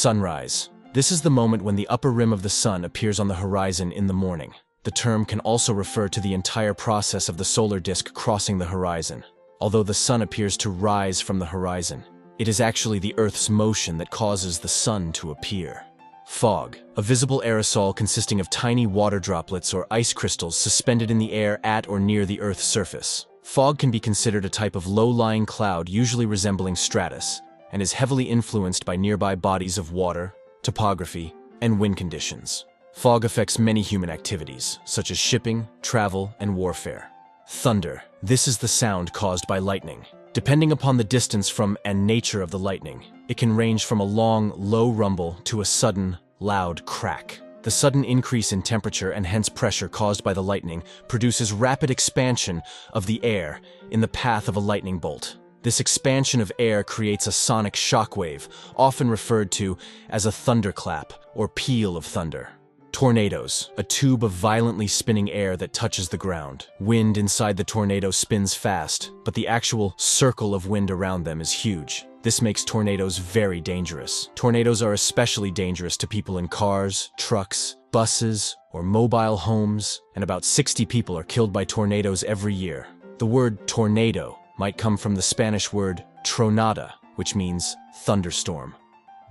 Sunrise. This is the moment when the upper rim of the sun appears on the horizon in the morning. The term can also refer to the entire process of the solar disk crossing the horizon. Although the sun appears to rise from the horizon, it is actually the Earth's motion that causes the sun to appear. Fog, a visible aerosol consisting of tiny water droplets or ice crystals suspended in the air at or near the Earth's surface. Fog can be considered a type of low-lying cloud usually resembling stratus, and is heavily influenced by nearby bodies of water, topography, and wind conditions. Fog affects many human activities, such as shipping, travel, and warfare. Thunder. This is the sound caused by lightning. Depending upon the distance from and nature of the lightning, it can range from a long, low rumble to a sudden, loud crack. The sudden increase in temperature and hence pressure caused by the lightning produces rapid expansion of the air in the path of a lightning bolt. This expansion of air creates a sonic shockwave, often referred to as a thunderclap or peal of thunder. Tornadoes, a tube of violently spinning air that touches the ground. Wind inside the tornado spins fast, but the actual circle of wind around them is huge. This makes tornadoes very dangerous. Tornadoes are especially dangerous to people in cars, trucks, buses, or mobile homes, and about 60 people are killed by tornadoes every year. The word tornado might come from the Spanish word tronada, which means thunderstorm.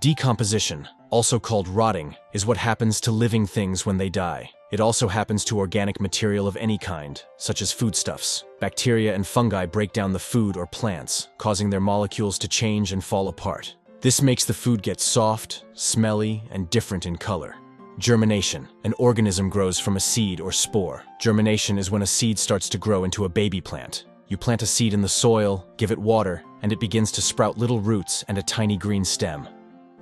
Decomposition, also called rotting, is what happens to living things when they die. It also happens to organic material of any kind, such as foodstuffs. Bacteria and fungi break down the food or plants, causing their molecules to change and fall apart. This makes the food get soft, smelly, and different in color. Germination. An organism grows from a seed or spore. Germination is when a seed starts to grow into a baby plant. You plant a seed in the soil, give it water, and it begins to sprout little roots and a tiny green stem.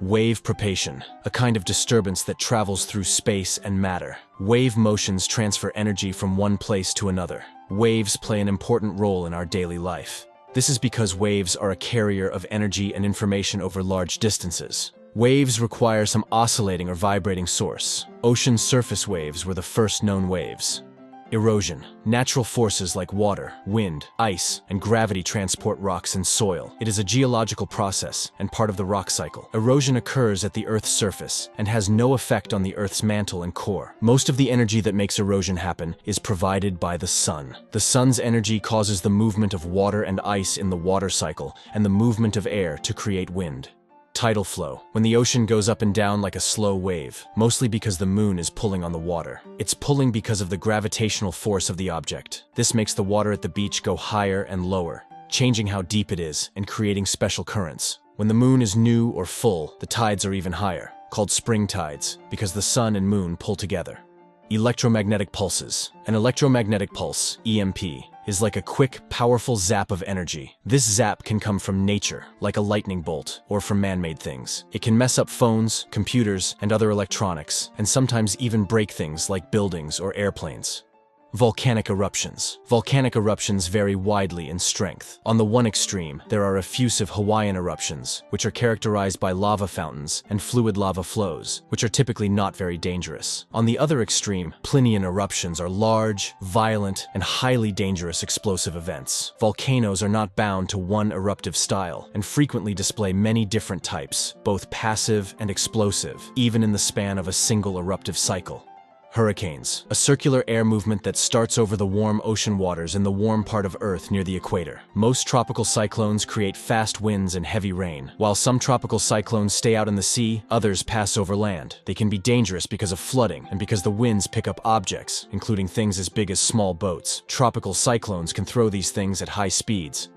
Wave propation, a kind of disturbance that travels through space and matter. Wave motions transfer energy from one place to another. Waves play an important role in our daily life. This is because waves are a carrier of energy and information over large distances. Waves require some oscillating or vibrating source. Ocean surface waves were the first known waves. Erosion. Natural forces like water, wind, ice, and gravity transport rocks and soil. It is a geological process and part of the rock cycle. Erosion occurs at the Earth's surface and has no effect on the Earth's mantle and core. Most of the energy that makes erosion happen is provided by the sun. The sun's energy causes the movement of water and ice in the water cycle and the movement of air to create wind. Tidal flow, when the ocean goes up and down like a slow wave, mostly because the moon is pulling on the water. It's pulling because of the gravitational force of the object. This makes the water at the beach go higher and lower, changing how deep it is and creating special currents. When the moon is new or full, the tides are even higher, called spring tides, because the sun and moon pull together. Electromagnetic pulses. An electromagnetic pulse, EMP, is like a quick, powerful zap of energy. This zap can come from nature, like a lightning bolt, or from man-made things. It can mess up phones, computers, and other electronics, and sometimes even break things like buildings or airplanes. Volcanic eruptions. Volcanic eruptions vary widely in strength. On the one extreme, there are effusive Hawaiian eruptions, which are characterized by lava fountains and fluid lava flows, which are typically not very dangerous. On the other extreme, Plinian eruptions are large, violent, and highly dangerous explosive events. Volcanoes are not bound to one eruptive style and frequently display many different types, both passive and explosive, even in the span of a single eruptive cycle. Hurricanes, a circular air movement that starts over the warm ocean waters in the warm part of Earth near the equator. Most tropical cyclones create fast winds and heavy rain. While some tropical cyclones stay out in the sea, others pass over land. They can be dangerous because of flooding and because the winds pick up objects, including things as big as small boats. Tropical cyclones can throw these things at high speeds.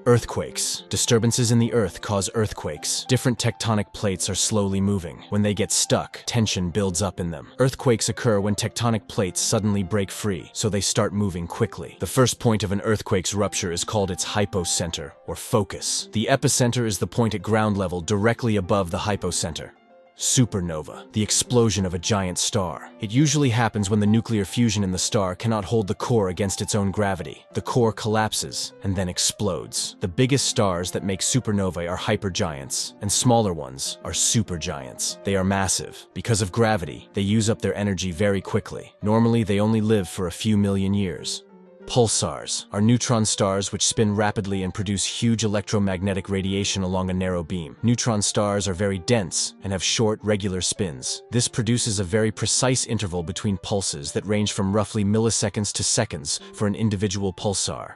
Earthquakes. Disturbances in the Earth cause earthquakes. Different tectonic plates are slowly moving. When they get stuck, tension builds up in them. Earthquakes occur when tectonic plates suddenly break free, so they start moving quickly. The first point of an earthquake's rupture is called its hypocenter, or focus. The epicenter is the point at ground level directly above the hypocenter. Supernova, the explosion of a giant star. It usually happens when the nuclear fusion in the star cannot hold the core against its own gravity. The core collapses and then explodes. The biggest stars that make supernovae are hypergiants, and smaller ones are supergiants. They are massive. Because of gravity, they use up their energy very quickly. Normally, they only live for a few million years. Pulsars are neutron stars which spin rapidly and produce huge electromagnetic radiation along a narrow beam. Neutron stars are very dense and have short, regular spins. This produces a very precise interval between pulses that range from roughly milliseconds to seconds for an individual pulsar.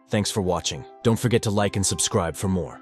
Thanks for watching. Don't forget to like and subscribe for more.